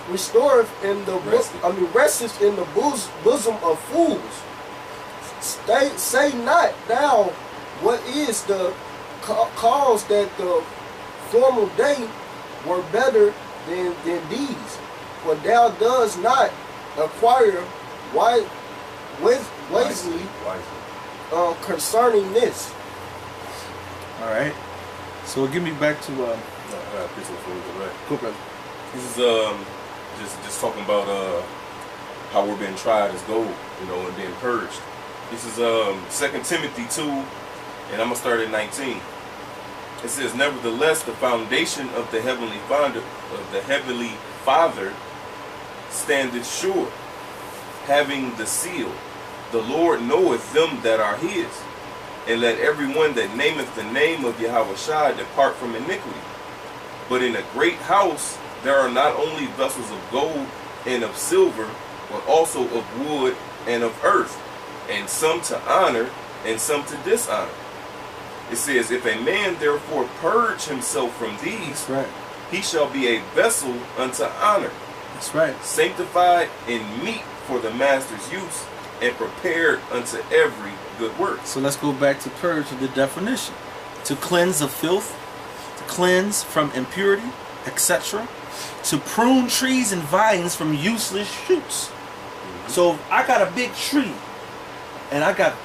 restoreth in the resteth in the bosom of fools. Say not thou, what is the cause that the former day were better than these? For thou does not acquire wisely concerning this. All right. So give me back to. I got a picture for you, right? Cool, brother. This is just talking about how we're being tried as gold, you know, and being purged. This is 2 Timothy 2, and I'm gonna start at 19. It says, nevertheless, the foundation of the heavenly Father standeth sure, having the seal. The Lord knoweth them that are his, and let everyone that nameth the name of YAHAWASHI depart from iniquity. But in a great house there are not only vessels of gold and of silver, but also of wood and of earth, and some to honor and some to dishonor. It says, if a man therefore purge himself from these, right, he shall be a vessel unto honor. That's right. Sanctified and meet for the master's use, and prepared unto every good work. So let's go back to purge, the definition. To cleanse of filth, to cleanse from impurity, etc. To prune trees and vines from useless shoots. So if I got a big tree, and I got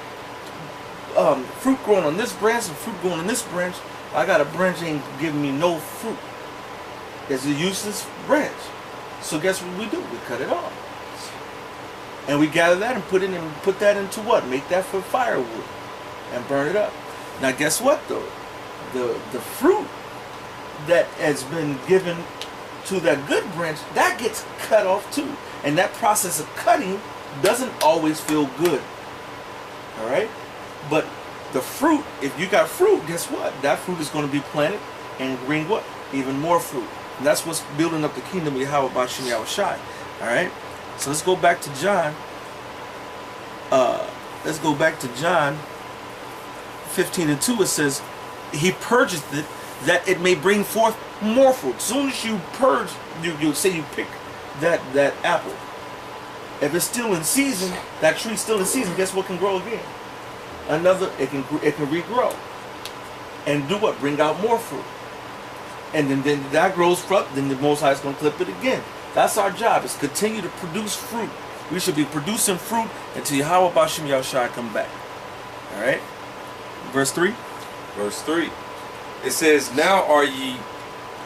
fruit growing on this branch and fruit growing on this branch. I got a branch ain't giving me no fruit. It's a useless branch. So guess what we do? We cut it off. And we gather that and put that into what? Make that for firewood and burn it up. Now guess what though? The fruit that has been given to that good branch, that gets cut off too. And that process of cutting doesn't always feel good. Alright? But the fruit, if you got fruit, guess what? That fruit is going to be planted and bring what? Even more fruit. And that's what's building up the kingdom of YAHAWASHI. Alright? So let's go back to John. Let's go back to John 15:2. It says, he purgeth it that it may bring forth more fruit. As soon as you purge, you say you pick that apple. If it's still in season, that tree's still in season, guess what can grow again? It can regrow. And do what? Bring out more fruit. And then that grows fruit, then the Most High is going to clip it again. That's our job, is continue to produce fruit. We should be producing fruit until Yahweh Bashim Yahushua come back. Alright? Verse 3. Verse 3. It says, now are ye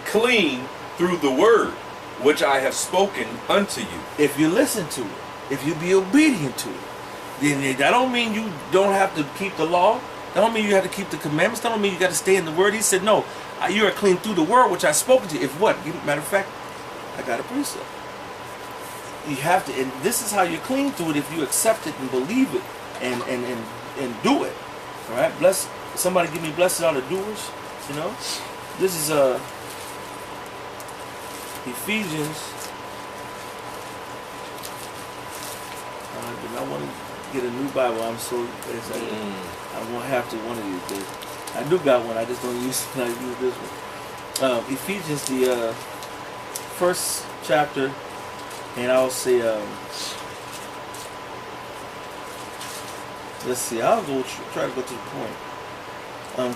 clean through the word which I have spoken unto you. If you listen to it, if you be obedient to it, then that don't mean you don't have to keep the law. That don't mean you have to keep the commandments. That don't mean you got to stay in the word. He said, no, you are clean through the word which I spoken to you. If what? Matter of fact, I got a precept. You have to, and this is how you're clean through it, if you accept it and believe it and do it. All right, bless somebody. Give me blessed are the doers. You know, this is Ephesians. I want to get a new Bible. I'm so I won't have to one of these days. I do got one. I just don't use this one. Ephesians, the first chapter, and I'll say, let's see. I'll try to go to the point.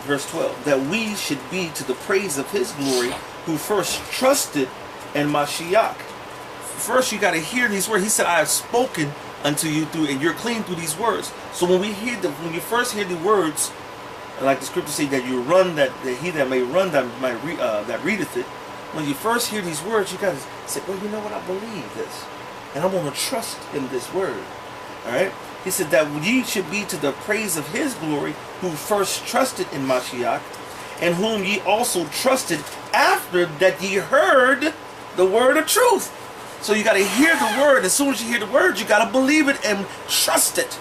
Verse 12, that we should be to the praise of His glory, who first trusted in Mashiach. First, you got to hear these words. He said, "I have spoken unto you through, and you're clean through these words." So when you first hear the words, like the scripture say that you run, that he that may run that readeth it. When you first hear these words, you got to say, "Well, you know what? I believe this, and I'm going to trust in this word." All right. He said that ye should be to the praise of His glory, who first trusted in Mashiach, and whom ye also trusted after that ye heard the word of truth. So you got to hear the word. As soon as you hear the word, you got to believe it and trust it.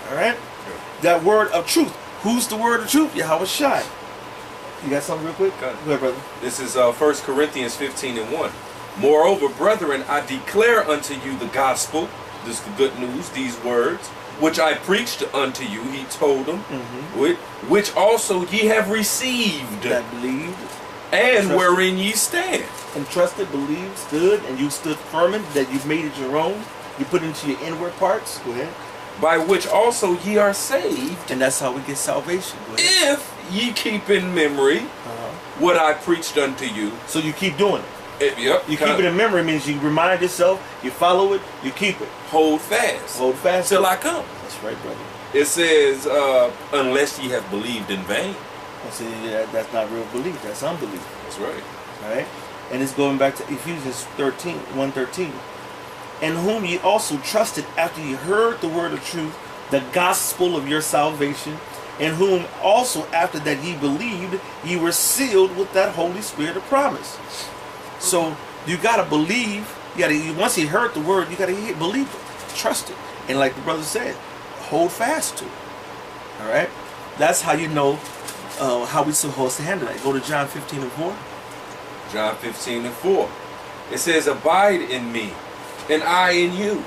All right? That word of truth. Who's the word of truth? YAHAWASHI. You got something real quick? Go ahead, brother. This is 1 Corinthians 15:1. Moreover, brethren, I declare unto you the gospel, this is the good news, these words, which I preached unto you, he told them, which also ye have received. That believed. and Trusted. wherein ye stand. And trusted, believed, stood, and you stood firm in that you made it your own. You put it into your inward parts. Go ahead. By which also ye are saved, And that's how we get salvation. Go ahead. if ye keep in memory what I preached unto you. So you keep doing it. Yep. You keep it in memory means you remind yourself, you follow it, you keep it. Hold fast. Hold fast till I come. That's right, brother. It says, unless ye have believed in vain. I say that's not real belief, that's unbelief. That's right. All right? And it's going back to Ephesians 1:13. In whom ye also trusted after ye heard the word of truth, the gospel of your salvation, in whom also after that ye believed, ye were sealed with that Holy Spirit of promise. So you gotta believe. Once you heard the word, you gotta believe it, trust it, and like the brother said, hold fast to it. All right, that's how you know how we supposed to handle that. Go to John 15:4. John 15:4. It says, abide in me, and I in you.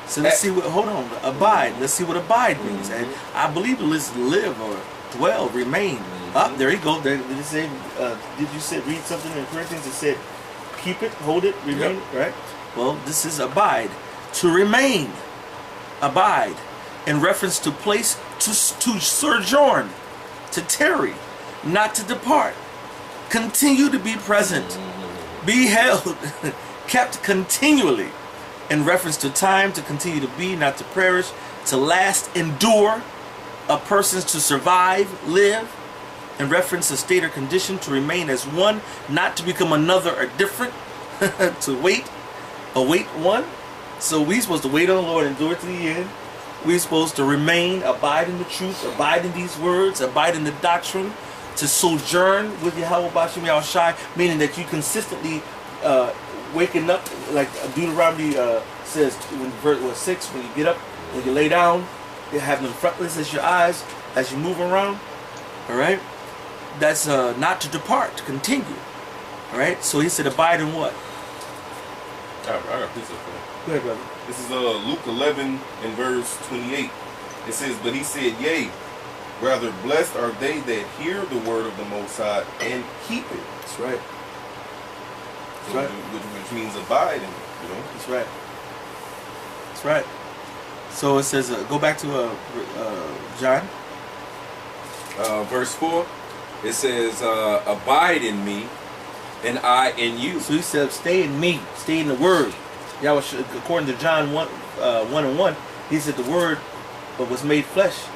So let's see what. Hold on, abide. Let's see what abide means. And I believe it is live or dwell, remain. Up there you go. There, did it say? Did you say read something in Corinthians? It said, keep it, hold it, remain. Yep. Right. Well, this is abide, to remain, abide, in reference to place, to sojourn, to tarry, not to depart, continue to be present, be held, kept continually, in reference to time, to continue to be, not to perish, to last, endure, a person's to survive, live, in reference to state or condition, to remain as one, not to become another or different, to wait, await one. So we supposed to wait on the Lord and endure to the end. We're supposed to remain, abide in the truth, abide in these words, abide in the doctrine, to sojourn with YAHAWASHI, meaning that you consistently waking up, like Deuteronomy says in verse 6, when you get up, when you lay down, you have them frontless as your eyes as you move around. All right, that's not to depart, to continue. All right, so he said, abide in what? I got this up there. Go ahead, brother. This is Luke 11 and verse 28. It says, but he said, yea, rather blessed are they that hear the word of the Most High and keep it. That's right. That's So, right. which means abide in it, you know. That's right. That's right. So it says, go back to John. Verse 4. It says, abide in me, and I in you. So he said, stay in me, stay in the word. According to John 1:1, he said the word was made flesh.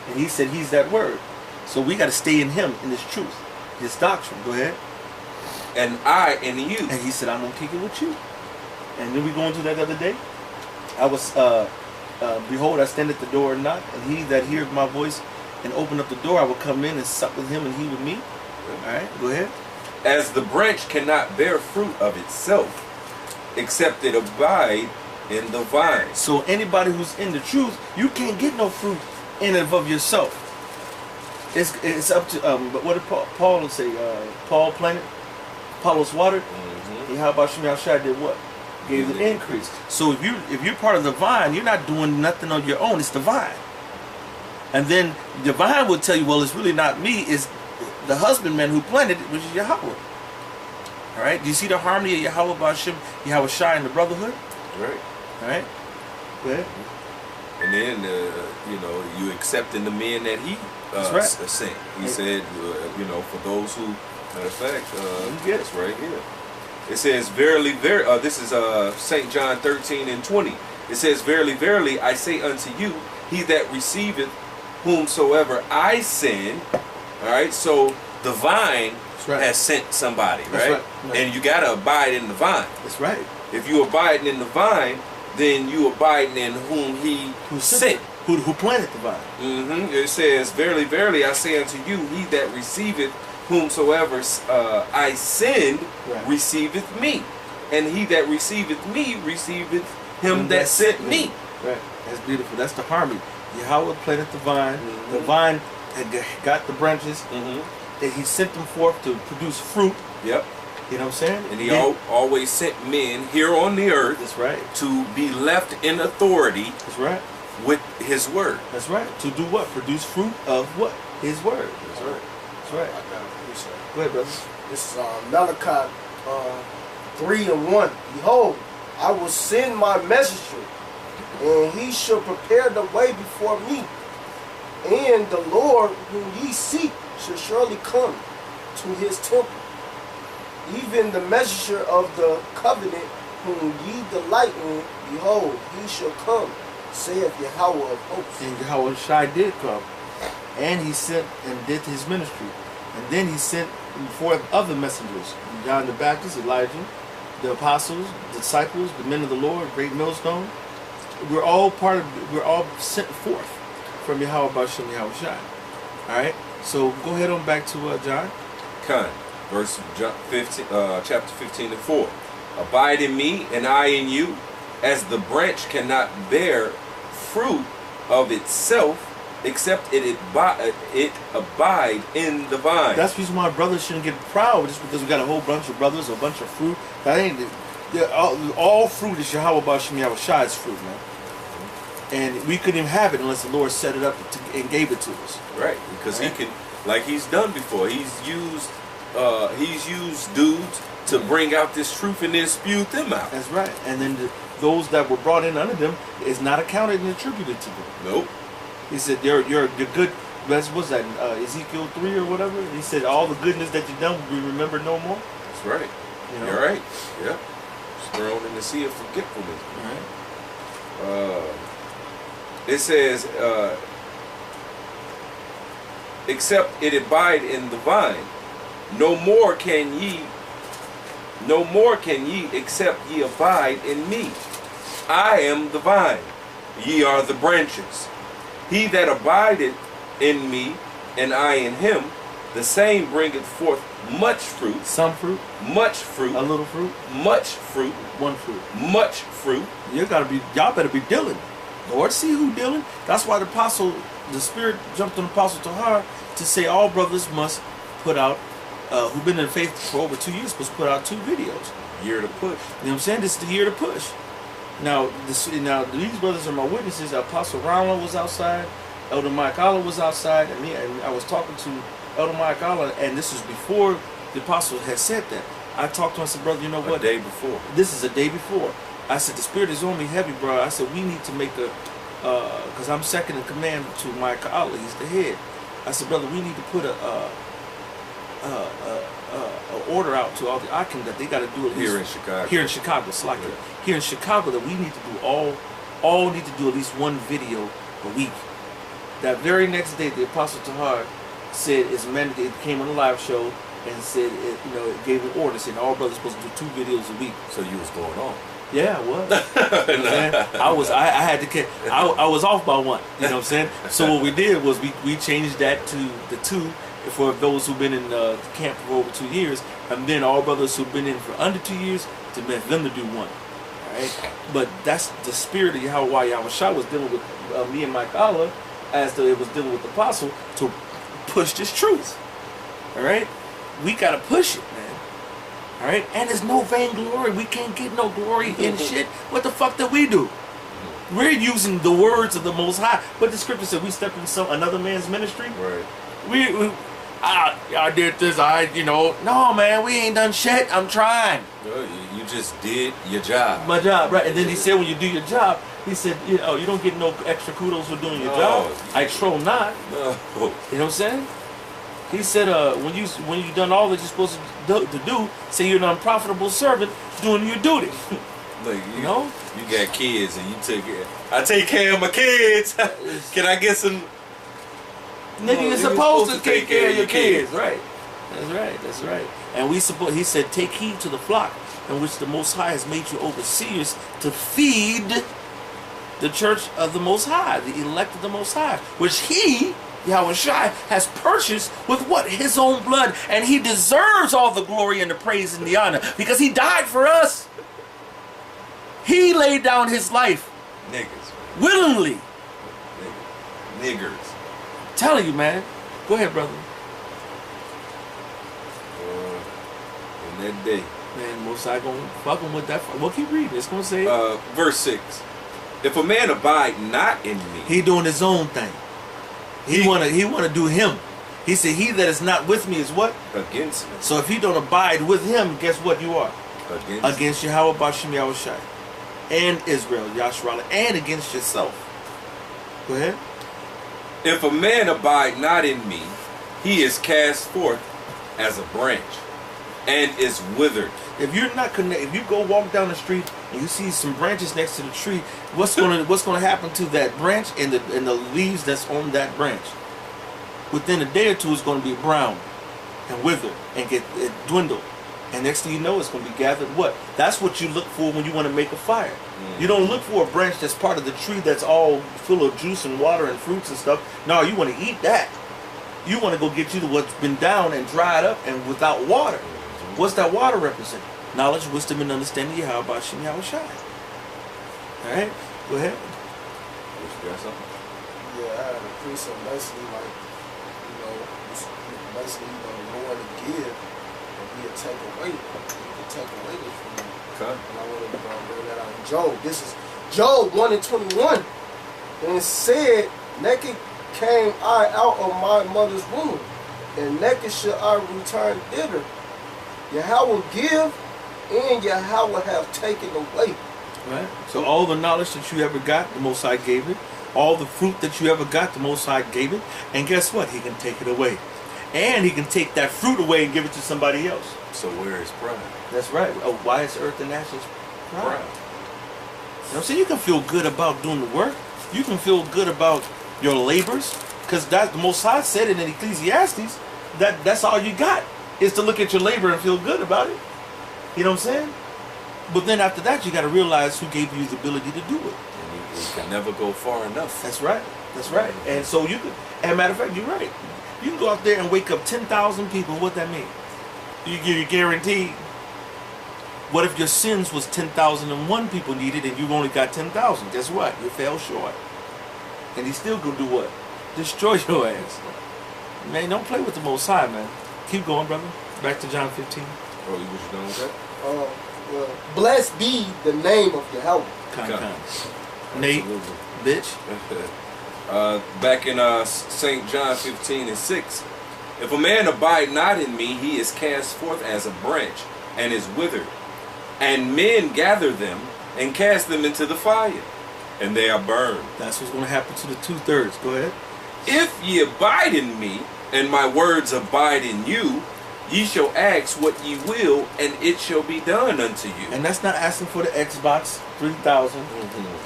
And he said he's that word. So we got to stay in him, in his truth, his doctrine. Go ahead. And I in you. And he said, I'm going to kick it with you. And then we go into that other day. I was, behold, I stand at the door and knock, and he that hears my voice and open up the door, I will come in and sup with him and he with me. All right, go ahead. As the branch cannot bear fruit of itself, except it abide in the vine. So anybody who's in the truth, you can't get no fruit in and of yourself. It's up to but what did Paul say? Paul planted, Apollos watered. YAHAWASHI did what? Gave the increase. So if you're part of the vine, you're not doing nothing on your own. It's the vine. And then the vine will tell you, well, it's really not me. It's the husbandman who planted it, which is Yahweh. All right. Do you see the harmony of YAHAWASHI and the brotherhood? Right. All right. Go ahead. And then, you accepting the men that he sent. He said, for those who, matter of fact, get it's right here. It says, verily, this is St. John 13 and 20. It says, verily, verily, I say unto you, he that receiveth whomsoever I send. All right, so the vine has sent somebody, right? Right. And you got to abide in the vine. That's right. If you abide in the vine, then you abide in whom he sent. Who planted the vine. It says, verily, verily, I say unto you, he that receiveth whomsoever I send receiveth me. And he that receiveth me receiveth him that sent me. Right. That's beautiful. That's the harmony. Yahweh planted the vine. The vine had got the branches. That he sent them forth to produce fruit. Yep. You know what I'm saying? And he always sent men here on the earth. That's right. To be left in authority. That's right. With his word. That's right. To do what? Produce fruit of what? His word. That's right. That's right. Go ahead, brother. This is Malachi 3:1. Behold, I will send my messenger, and he shall prepare the way before me. And the Lord whom ye seek shall surely come to his temple. Even the messenger of the covenant whom ye delight in, behold, he shall come, saith Yahawah of hosts. And YAHAWASHI did come. And he sent and did his ministry. And then he sent forth other messengers. John the Baptist, Elijah, the apostles, the disciples, the men of the Lord, great millstone. We're all sent forth from YAHAWASHI and YAHAWASHI. Alright? So go ahead on back to John. Con, verse 15, chapter 15 and 4. Abide in me, and I in you, as the branch cannot bear fruit of itself, except it abide in the vine. That's the reason why brothers shouldn't get proud, just because we got a whole bunch of brothers, a bunch of fruit. That ain't all fruit is YAHAWASHI and YAHAWASHI's fruit, man. And we couldn't even have it unless the Lord set it up and gave it to us. Right, because he can, like he's done before. He's used dudes to bring out this truth and then spew them out. That's right. And then those that were brought in under them is not accounted and attributed to them. Nope. He said, "You're good." What's that? Ezekiel 3 or whatever. He said, "All the goodness that you've done will be remembered no more." That's right. You know? You're right. Yeah. It's thrown in the sea of forgetfulness. All right. It says, except it abide in the vine, no more can ye except ye abide in me. I am the vine, ye are the branches. He that abideth in me, and I in him, the same bringeth forth much fruit. Some fruit. Much fruit. A little fruit. Much fruit. One fruit. Much fruit. Y'all better be dealing. Lord, see who dealing. That's why the Spirit jumped on Apostle Tahar to say all brothers must put out, who've been in faith for over 2 years, must put out 2 videos. Year to push. You know what I'm saying? This is the year to push. Now these brothers are my witnesses. Apostle Ronald was outside. Elder Mike Allah was outside. And I was talking to Elder Mike Allah, and this was before the apostle had said that. I talked to him and said, brother, you know what? A day before. This is a day before. I said, the Spirit is on me heavy, bro. I said, we need to make because I'm second in command to Mike Allah. He's the head. I said, brother, we need to put a order out to all the Akim that they got to do at least here in Chicago. Here in Chicago, here in Chicago, that we need to do all need to do at least 1 video a week. That very next day, the Apostle Tahar said it's mandated. It came on a live show and said it gave an order saying all brothers supposed to do 2 videos a week. So you was going on. Yeah, I was. I had to. I was off by 1. You know what I'm saying? So what we did was we changed that to the 2 for those who've been in the camp for over 2 years, and then all brothers who've been in for under 2 years to make them to do 1. All right. But that's the spirit of YAHAWASHI was dealing with me and Mike Allah, as though it was dealing with the apostle to push this truth. All right. We gotta push it, man. All right, and there's no vainglory. We can't get no glory in shit. What the fuck did we do? We're using the words of the Most High. But the scripture said we step in another man's ministry. Right. I did this. No, man, we ain't done shit. I'm trying. No, you just did your job. My job, right? And then he said, when you do your job, he said, you don't get no extra kudos for doing your job. I troll not. No. You know what I'm saying? He said, when you done all that you're supposed to do, say you're an unprofitable servant doing your duty. Look, you know? You got kids and you take care. I take care of my kids. Can I get some? Nigga, you're supposed to take care of your kids. Right. That's right. And he said, take heed to the flock in which the Most High has made you overseers to feed the church of the Most High, the elect of the Most High, which he, YAHAWASHI, has purchased with what? His own blood. And he deserves all the glory and the praise and the honor because he died for us. He laid down his life. Niggas. Willingly. Niggers. I'm telling you, man. Go ahead, brother. In that day. Man, Most High gonna fuck him with that. We'll keep reading. It's gonna say verse 6. If a man abide not in me. He doing his own thing. He wanna do him. He said, he that is not with me is what? Against me. So if he don't abide with him, guess what you are? Against Yahawah, BAHASHAM, YAHAWASHI, and Israel, Yahshua, and against yourself. Go ahead. If a man abide not in me, he is cast forth as a branch, and is withered. If you're not connected, if you go walk down the street and you see some branches next to the tree, what's gonna happen to that branch and the leaves that's on that branch? Within a day or two, it's gonna be brown and wither and get dwindle. And next thing you know, it's going to be gathered. What? That's what you look for when you want to make a fire. You don't look for a branch that's part of the tree that's all full of juice and water and fruits and stuff. No, you want to eat that. You want to go get you to what's been down and dried up and without water. What's that water represent? Knowledge, wisdom, and understanding. Yahawah, BAHASHAM, YAHAWASHI. All right, go ahead. You got something? Yeah, I had a precept basically like, basically, the Lord to give. He'll take away. He can take away this from you. Okay. And I want to bring that out in Job. This is Job 1:21. And it said, naked came I out of my mother's womb, and naked shall I return thither. Yahawah give, and Yahawah have taken away. Right. So all the knowledge that you ever got, the Most High gave it. All the fruit that you ever got, the Most High gave it. And guess what? He can take it away. And he can take that fruit away and give it to somebody else. So where is pride? That's right. Oh, why is earth and ashes pride? You know what I'm saying? You can feel good about doing the work. You can feel good about your labors. Because the Most High said it in Ecclesiastes. That's all you got. Is to look at your labor and feel good about it. You know what I'm saying? But then after that, you got to realize who gave you the ability to do it. And you can never go far enough. That's right. That's right. And so you could, as a matter of fact, you're right. You can go out there and wake up 10,000 people. What that mean? You guaranteed. What if your sins was 10,001 people needed and you only got 10,000? Guess what? You fell short. And he's still gonna do what? Destroy your ass. Man, don't play with the Most High, man. Keep going, brother. Back to John 15. Oh, you was done with that? Well, blessed be the name of Yahawah. Nate, bitch. Back in St. John 15:6, if a man abide not in me, he is cast forth as a branch, and is withered. And men gather them, and cast them into the fire, and they are burned. That's what's going to happen to the 2/3. Go ahead. If ye abide in me, and my words abide in you, ye shall ask what ye will, and it shall be done unto you. And that's not asking for the Xbox 3000.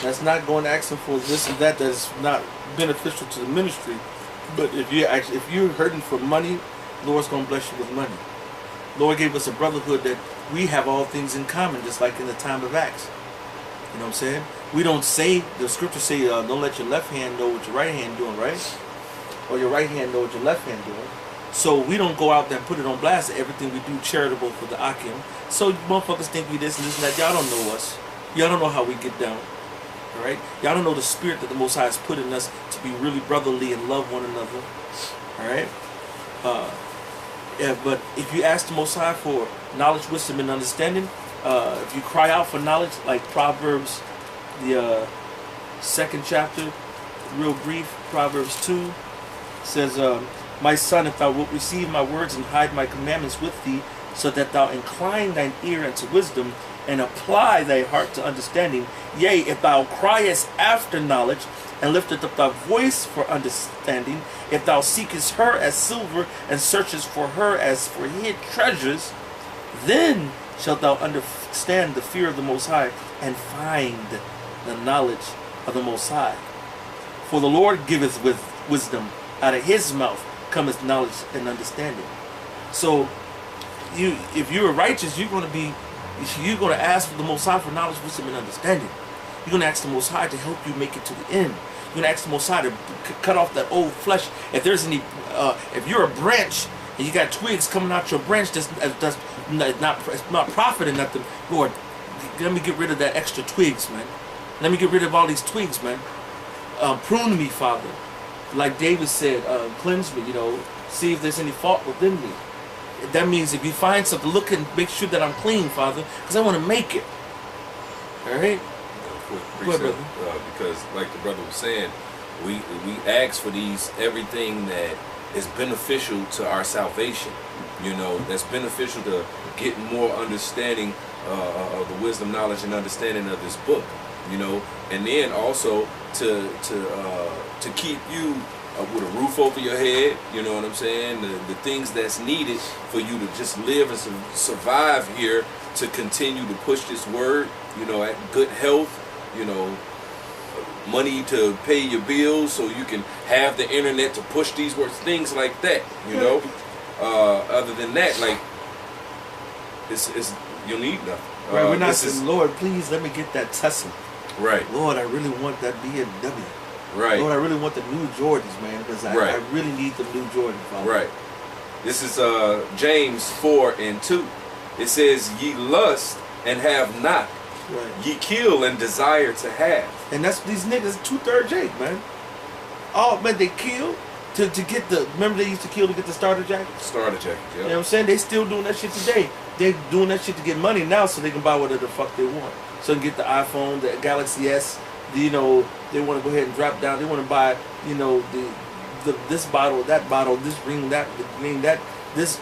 That's not going to asking for this and that. That's not beneficial to the ministry. But if you're hurting for money, Lord's going to bless you with money. Lord gave us a brotherhood that we have all things in common, just like in the time of Acts. You know what I'm saying? We don't say, the scriptures say, don't let your left hand know what your right hand doing, right? Or your right hand know what your left hand doing. So we don't go out there and put it on blast that everything we do charitable for the Akim. So you motherfuckers think we this and this and that. Y'all don't know us. Y'all don't know how we get down. Alright? Y'all don't know the spirit that the Most High has put in us to be really brotherly and love one another. Alright? Yeah, but if you ask the Most High for knowledge, wisdom, and understanding, if you cry out for knowledge, like Proverbs, the 2nd chapter, real brief, Proverbs 2, says, my son, if thou wilt receive my words and hide my commandments with thee, so that thou incline thine ear unto wisdom, and apply thy heart to understanding, yea, if thou criest after knowledge, and lifteth up thy voice for understanding, if thou seekest her as silver, and searchest for her as for hid treasures, then shalt thou understand the fear of the Most High, and find the knowledge of the Most High. For the Lord giveth with wisdom, out of his mouth cometh knowledge and understanding. So, if you are righteous, you're going to ask for the Most High for knowledge, wisdom, and understanding. You're going to ask the Most High to help you make it to the end. You're going to ask the Most High to cut off that old flesh. If there's any, if you're a branch and you got twigs coming out your branch that's not profiting nothing, Lord, let me get rid of that extra twigs, man. Let me get rid of all these twigs, man. Prune me, Father. Like David said, cleanse me, see if there's any fault within me. That means if you find something, look and make sure that I'm clean, Father, because I want to make it. All right? Because like the brother was saying, we ask for everything that is beneficial to our salvation. You know, that's beneficial to get more understanding of the wisdom, knowledge, and understanding of this book. You know, and then also to keep you with a roof over your head. You know what I'm saying? The things that's needed for you to just live and survive here, to continue to push this word. You know, at good health. You know, money to pay your bills so you can have the internet to push these words, things like that. You know, other than that, like it's you need nothing. Right, we're not saying, Lord, please let me get that Tesla. Right. Lord, I really want that BMW. Right. Lord, I really want the new Jordans, man, because I really need the new Jordan. Father. Right. This is James 4:2. It says, "Ye lust and have not. Right. Ye kill and desire to have." And that's these niggas 2/3 Jake, man. Oh man, they kill to get the. Remember they used to kill to get the starter jacket. Starter jacket. Yeah. You know what I'm saying? They still doing that shit today. They doing that shit to get money now, so they can buy whatever the fuck they want. So they can get the iPhone, the Galaxy S. You know, they want to go ahead and drop down. They want to buy, you know, this bottle, that bottle, this ring, that ring, that this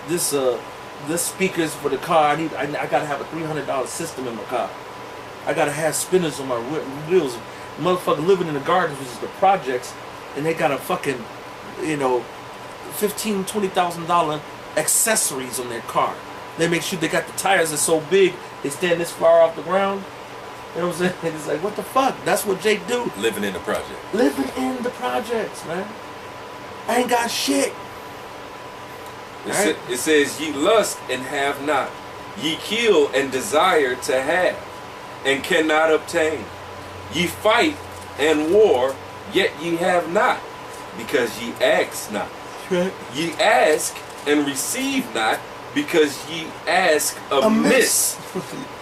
speakers for the car. I gotta have a $300 system in my car. I gotta have spinners on my wheels. Motherfucker living in the gardens, which is the projects, and they got a fucking, you know, $15,000, $20,000 accessories on their car. They make sure they got the tires that's so big they stand this far off the ground. You know what I'm saying? It's like, what the fuck? That's what Jake do. Living in the project. Living in the projects, man. I ain't got shit. It says, "Ye lust and have not. Ye kill and desire to have, and cannot obtain. Ye fight and war, yet ye have not, because ye ask not. Right. Ye ask and receive not, because ye ask amiss,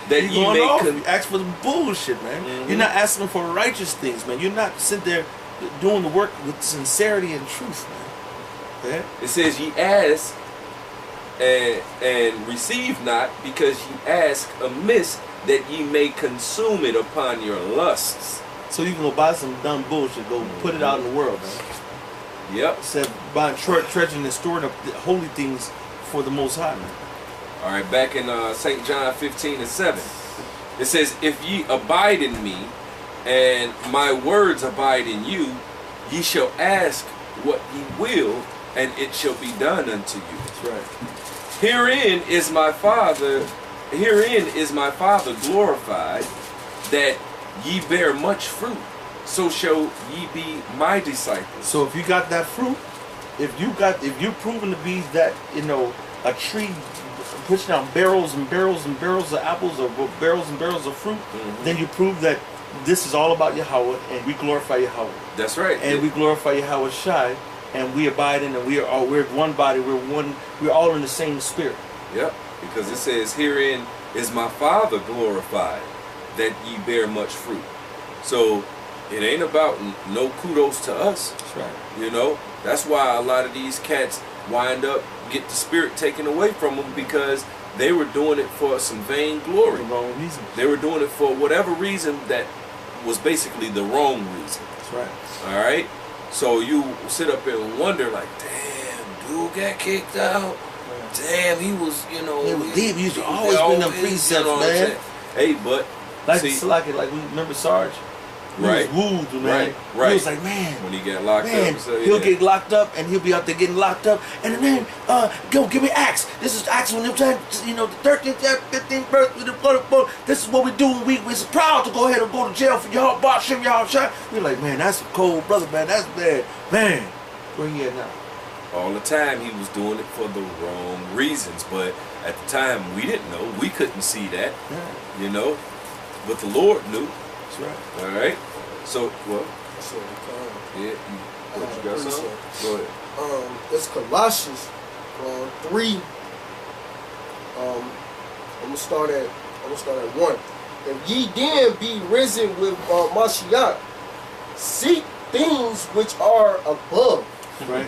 that ye may ask for the bullshit, man. Mm-hmm. You're not asking for righteous things, man. You're not sitting there doing the work with sincerity and truth, man. Yeah? It says, ye ask and receive not, because ye ask amiss, that ye may consume it upon your lusts." So you can go buy some dumb bullshit, go put it out in the world, man. Yep. Instead of buying treasuring and storing up the holy things for the Most High, man. All right, back in St. John 15:7, it says, "If ye abide in me, and my words abide in you, ye shall ask what ye will, and it shall be done unto you." That's right. Herein is my Father glorified, that ye bear much fruit, so shall ye be my disciples. So if you got that fruit, if you're proven to be that, you know, a tree pushing out barrels and barrels and barrels of apples, or barrels and barrels of fruit, then you prove that this is all about Yahawah, and we glorify Yahawah. That's right. And we glorify YAHAWASHI, and we're one body, we're all in the same spirit. Yep, because it says, "Herein is my Father glorified, that ye bear much fruit." So it ain't about no kudos to us. That's right. You know, that's why a lot of these cats wind up get the spirit taken away from them, because they were doing it for some vain glory. The wrong reason. They were doing it for whatever reason that was basically the wrong reason. That's right. All right. So you sit up there and wonder, like, damn, dude got kicked out. Damn, he was, you know, He was deep. He's always been the precepts, man. Hey, but like see, like we remember Sarge. He right, was wooed, man. Right. He was like, man, when he got locked man, up, so, he'll get locked up, and he'll be out there getting locked up, and then go give me Acts. This is Acts when they're you know, the 13th, 15th verse. This is what we do. We're proud to go ahead and go to jail for y'all, BAHASHAM, y'all shot. We're like, man, that's a cold brother, man. That's bad, man. Where he at now? All the time he was doing it for the wrong reasons, but at the time we didn't know. We couldn't see that, you know. But the Lord knew. That's right. All right. So what? So, Yeah. What, you got something? Go ahead. It's Colossians 3. I'm gonna start at 1. If ye then be risen with Mashiach, seek things which are above, Right.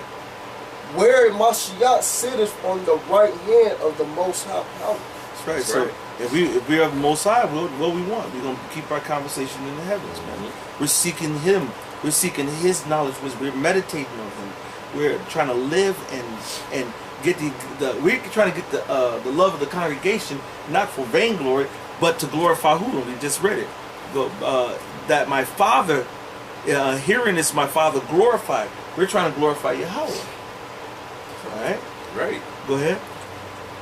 where Mashiach sitteth on the right hand of the Most High power. That's right. That's So right. if we are the Most High, what we want, we're gonna keep our conversation in the heavens, man. We're seeking Him. We're seeking His knowledge. We're meditating on Him. we're trying to live and get we're trying to get the love of the congregation, not for vainglory, but to glorify who? We just read it. That my Father, hearing this, my Father glorified. We're trying to glorify Yahweh. All right? Right. Go ahead.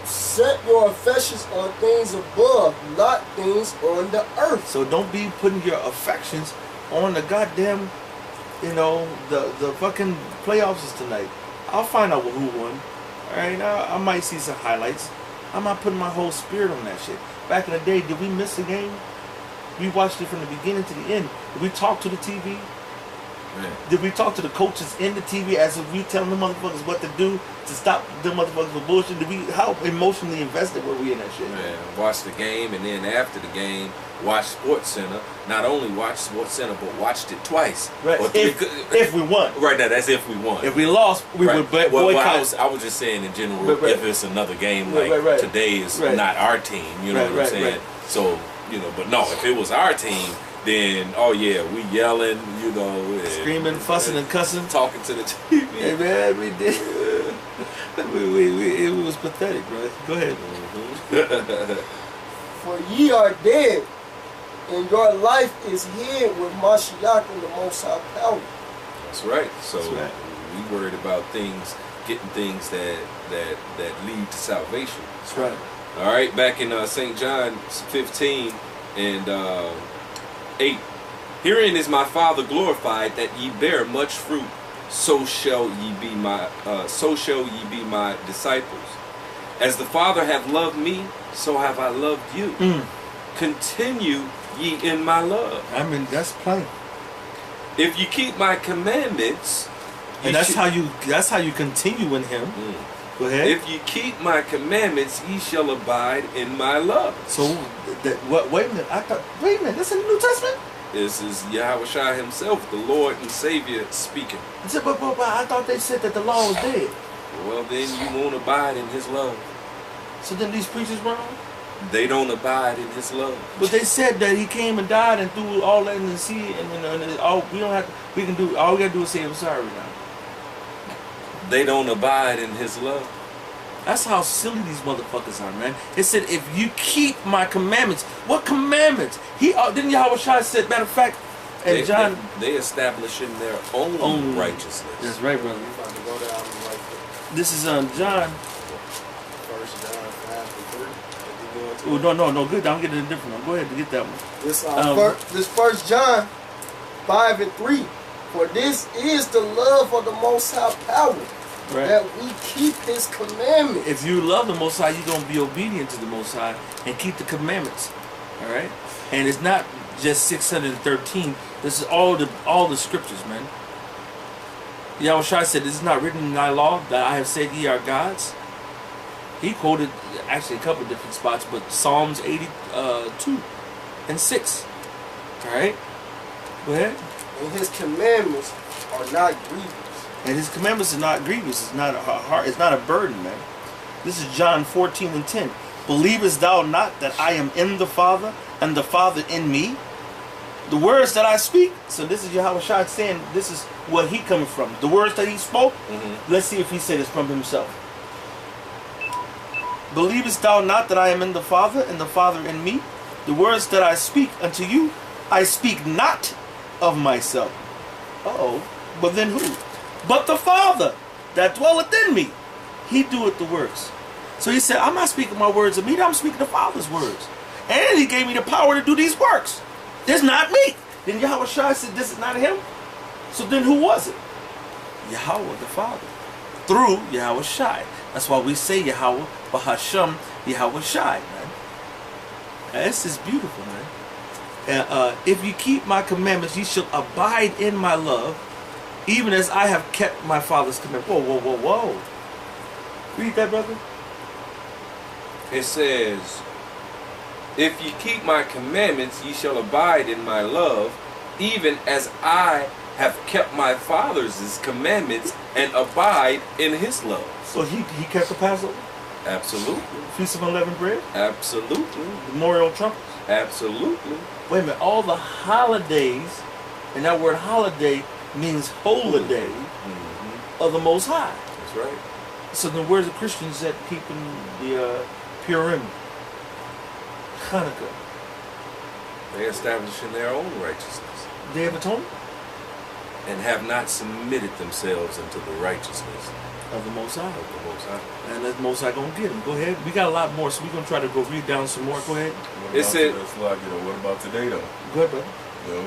Set your affections on things above, not things on the earth. So don't be putting your affections on the goddamn, the fucking playoffs is tonight. I'll find out who won. All right, I might see some highlights. I'm not putting my whole spirit on that shit. Back in the day, did we miss a game? We watched it from the beginning to the end. Did we talk to the TV? Man. Did we talk to the coaches in the TV as if we telling the motherfuckers what to do to stop them motherfuckers from bullshit? How emotionally invested were we in that shit? Man, watch the game, and then after the game, watch Sports Center. Not only watch Sports Center, but watched it twice. Right. If we won. Right now, that's if we won. If we lost, we would boycott. Well, I was just saying in general, if it's another game like today is not our team, you know what I'm saying? Right. So, but no, if it was our team, then, oh yeah, we yelling, screaming, fussing, and cussing. Talking to the TV. Hey man, we did. It was pathetic, bro. Go ahead. For ye are dead, and your life is hid with Mashiach in the Most High power. That's right. So That's right. we worried about getting things that lead to salvation. That's right. All right, back in St. John 15 and 8. Herein is my Father glorified, that ye bear much fruit, so shall ye be my disciples. As the Father hath loved me, so have I loved you. Continue ye in my love. I mean, that's plain. If you keep my commandments, and that's how you continue in Him. Go ahead. If you keep my commandments, ye shall abide in my love. So, wait a minute. Wait a minute. This in the New Testament? This is Yahawashi himself, the Lord and Savior, speaking. But I thought they said that the law was dead. Well, then you won't abide in His love. So then these preachers wrong? They don't abide in His love. But they said that He came and died and threw all that in the sea, and all we don't have to. We can do all we gotta do is say I'm sorry now. They don't abide in His love. That's how silly these motherfuckers are, man. It said, if you keep my commandments. What commandments? Didn't Yahawashi said, matter of fact, and John... They establishing their own righteousness. That's right, brother. This is John. 1 John 5:3. No, good. I'm getting a different one. Go ahead and get that one. This 1 John 5:3. For this is the love of the Most High power. Right. That we keep His commandments. If you love the Most High, you're going to be obedient to the Most High and keep the commandments. All right? And it's not just 613. This is all the scriptures, man. Yahawashi said, this is not written in thy law that I have said ye are gods. He quoted actually a couple of different spots, but Psalms 82 and 6. All right? Go ahead. And His commandments are not grievous. And His commandments are not grievous. It's not hard. It's not a burden, man. This is John 14 and 10. Believest thou not that I am in the Father, and the Father in me? The words that I speak. So this is Yahawashi saying this is what He coming from. The words that He spoke. Let's see if He said it's from Himself. Believest thou not that I am in the Father, and the Father in me? The words that I speak unto you, I speak not of myself. But then who? But the Father that dwelleth in me, He doeth the works. So He said, I'm not speaking my words of me, I'm speaking the Father's words. And He gave me the power to do these works. It's not me. Then Yahawashi said, this is not Him. So then who was it? Yahweh the Father. Through Yahawashi. That's why we say Yahawah, BAHASHAM, Yahawashi, man. This is beautiful, man. If you keep my commandments, ye shall abide in my love, even as I have kept my Father's commandments. Whoa. Read that, brother. It says, if ye keep my commandments, ye shall abide in my love, even as I have kept my Father's commandments and abide in His love. So he kept the Passover? Absolutely. Feast of Unleavened Bread? Absolutely. Memorial trumpets? Absolutely. Wait a minute, all the holidays, and that word holiday means holiday. of the Most High. That's right. So then where's the Christians at keeping the Purim, Hanukkah, They establishing their own righteousness Day of Atonement and have not submitted themselves unto the righteousness of the Most High? of the Most High. And the Most High gonna get them. Go ahead. We got a lot more, so we're gonna try to go read down some more. Go ahead. What It about said- what about today though? Go ahead, brother. You know,